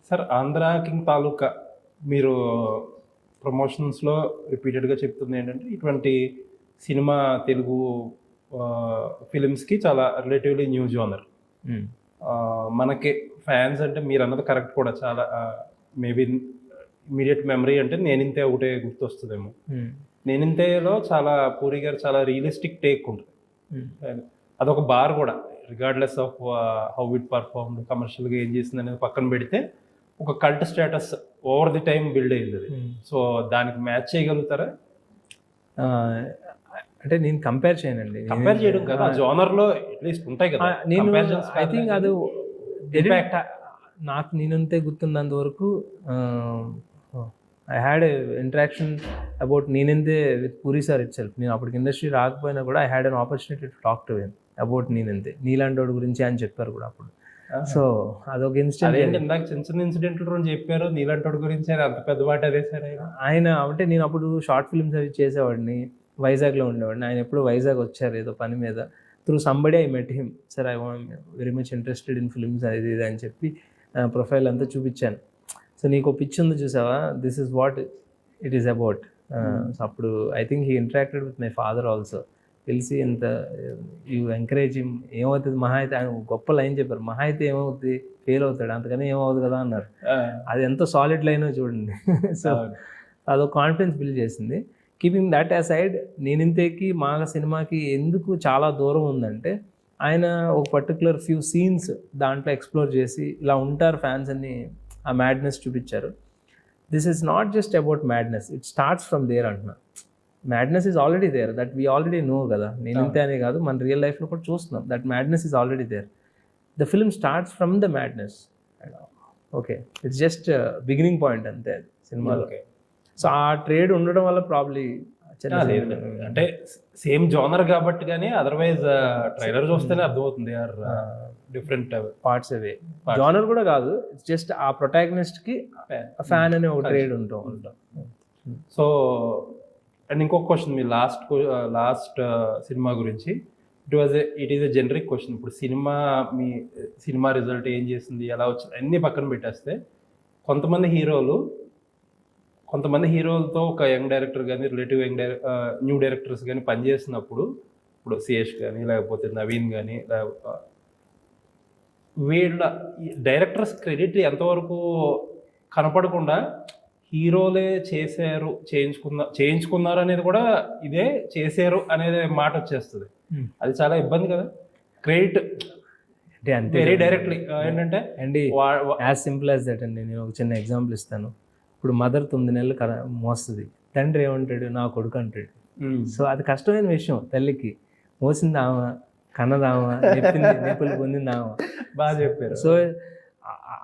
Sir 'Andhra king' తాలూకా మీరు ప్రమోషన్స్‌లో రిపీటెడ్‌గా చెప్తుంది ఏంటంటే, ఇటువంటి సినిమా తెలుగు ఫిల్మ్స్‌కి చాలా రిలేటివ్‌లీ న్యూ జోనర్. మనకి ఫ్యాన్స్ అంటే మీరన్నది కరెక్ట్ కూడా చాలా మేబీ ఇమ్మీడియేట్ మెమరీ అంటే 'నేనింతే' ఒకటే గుర్తొస్తదేమో. 'నేనింతే'లో చాలా పూరి గారు చాలా రియలిస్టిక్ టేక్ ఉంటుంది. అదొక బార్ కూడా regardless of how it performed కమర్షియల్‌గా ఏం చేసిందనేది పక్కన పెడితే ఒక cult status over the time build అయింది అది. సో దానికి మ్యాచ్ చేయగలుగుతారా? అంటే నేను కంపేర్ చేయనండి. కంపేర్ చేయడం కదా, ఆ జోనర్‌లో అట్‌లీస్ట్ ఉంటాయి కదా. నేను ఐ థింక్ అది నాకు నేనంతే గుర్తున్నంత వరకు I had interaction about Neninthe with Puri sir itself. నేను అప్పటికి ఇండస్ట్రీ రాకపోయినా కూడా I had an opportunity to talk to him about Neninthe, నీలాంటి వాడి గురించి అని చెప్పారు కూడా అప్పుడు. సో అదొక ఇన్సిడెంట్. ఇందాక చిన్న చిన్న ఇన్సిడెంట్లు చెప్పారు నీలాంటి వాడి గురించి, అంత పెద్ద మాట అదే సార్ ఆయన. అంటే నేను అప్పుడు షార్ట్ ఫిల్మ్స్ అవి చేసేవాడిని, వైజాగ్లో ఉండేవాడిని. ఆయన ఎప్పుడు వైజాగ్ వచ్చారు ఏదో పని మీద. Through somebody I met him. Sir I want very much interested in films అది ఇది అని చెప్పి ప్రొఫైల్ అంతా చూపించాను. సో నీకు పిచ్ ఉంది చూసావా, this is what it is about. So అప్పుడు I think he interacted with my father also. తెలిసి ఇంత యూ ఎంకరేజ్ హిమ్. ఏమవుతుంది మహా అయితే, ఆయన గొప్ప లైన్ చెప్పారు, మహా అయితే ఏమవుతుంది, ఫెయిల్ అవుతాడు, అంతకని ఏమవుతుంది కదా అన్నారు. అది ఎంత సాలిడ్ లైనో చూడండి. సో అదొక కాన్ఫిడెన్స్ బిల్డ్ చేసింది. కీపింగ్ దట్ అసైడ్, నేనింతేకి మా సినిమాకి ఎందుకు చాలా దూరం ఉందంటే, ఆయన ఒక పర్టికులర్ ఫ్యూ సీన్స్ దాంట్లో ఎక్స్ప్లోర్ చేసి ఇలా ఉంటారు ఫ్యాన్స్ అని ఆ మ్యాడ్నెస్ చూపించారు. This is not just about madness, it starts from there అంటున్నా. Madness is already there, that we already know కదా. నేనింతే అనే కాదు, మన రియల్ లైఫ్లో కూడా చూస్తున్నాం. That madness is already there. The film starts from the madness. Okay, it's just beginning point అంతే అది సినిమాలో. సో ఆ ట్రేడ్ ఉండడం వల్ల ప్రాబ్లీ అంటే సేమ్ జోనర్ కాబట్టి, కానీ అదర్వైజ్ ట్రైలర్ చూస్తేనే అర్థమవుతుంది డిఫరెంట్ పార్ట్స్ అవే. జోనర్ కూడా కాదు, ఇట్స్ జస్ట్ ఆ ప్రొటాగనిస్ట్ కి ఫ్యాన్ అనే ఒక ట్రేడ్ ఉంటాం. సో అండ్ ఇంకొక క్వశ్చన్, మీ లాస్ట్ సినిమా గురించి. It is a generic question. ఇప్పుడు మీ సినిమా రిజల్ట్ ఏం చేసింది, ఎలా వచ్చింది అన్నీ పక్కన పెట్టేస్తే, కొంతమంది హీరోలతో ఒక యంగ్ డైరెక్టర్ కానీ రిలేటివ్ న్యూ డైరెక్టర్స్ కానీ పనిచేసినప్పుడు, ఇప్పుడు సియేష్ కానీ లేకపోతే నవీన్ కానీ వీళ్ళ డైరెక్టర్స్ క్రెడిట్ ఎంతవరకు కనపడకుండా హీరోలే చేశారు, చేయించుకున్నారు అనేది కూడా ఇదే చేశారు అనేది మాట వచ్చేస్తుంది. అది చాలా ఇబ్బంది కదా. క్రెడిట్ అంటే వెరీ డైరెక్ట్లీ ఏంటంటే అండి, యాజ్ సింపుల్ యాజ్ దట్ అండి. నేను ఒక చిన్న ఎగ్జాంపుల్ ఇస్తాను. ఇప్పుడు మదర్ 9 నెలలు మోస్తుంది, తండ్రి ఏమంటాడు, నా కొడుకు అంటాడు. సో అది కష్టమైన విషయం. తల్లికి మోసింది ఆమె, కన్నదామా, నొప్పులు పొందింది ఆమె. బాగా చెప్పారు. సో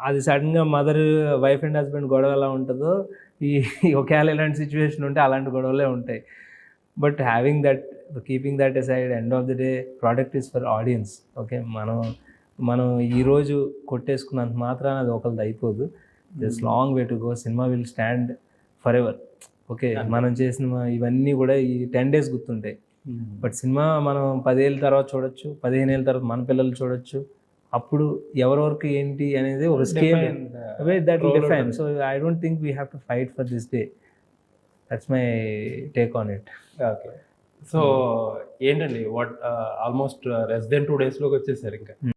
అది సడన్గా మదర్ వైఫ్ అండ్ హస్బెండ్ గొడవ ఎలా ఉంటుందో, ఒకవేళ ఇలాంటి సిచ్యువేషన్ ఉంటే అలాంటి గొడవలే ఉంటాయి. But having that, keeping that aside, end of the day product is for audience. Okay, మనం ఈరోజు కొట్టేసుకున్నంత మాత్రాన అది ఒకరిది అయిపోదు. This long way to go. Cinema will stand for ever. Okay, మనం చేసిన ఇవన్నీ కూడా ఈ 10 days గుర్తుంటాయి. బట్ సినిమా మనం 10 ఏళ్ళ తర్వాత చూడొచ్చు, 15 ఏళ్ళ తర్వాత మన పిల్లలు చూడొచ్చు. అప్పుడు ఎవరెవరికి ఏంటి అనేది ఒక scale that will define. So I don't think we have to fight for this day. That's my take on it. Okay, so ఏంటండి, ఆల్మోస్ట్ less than 2 days వచ్చేసారు ఇంకా.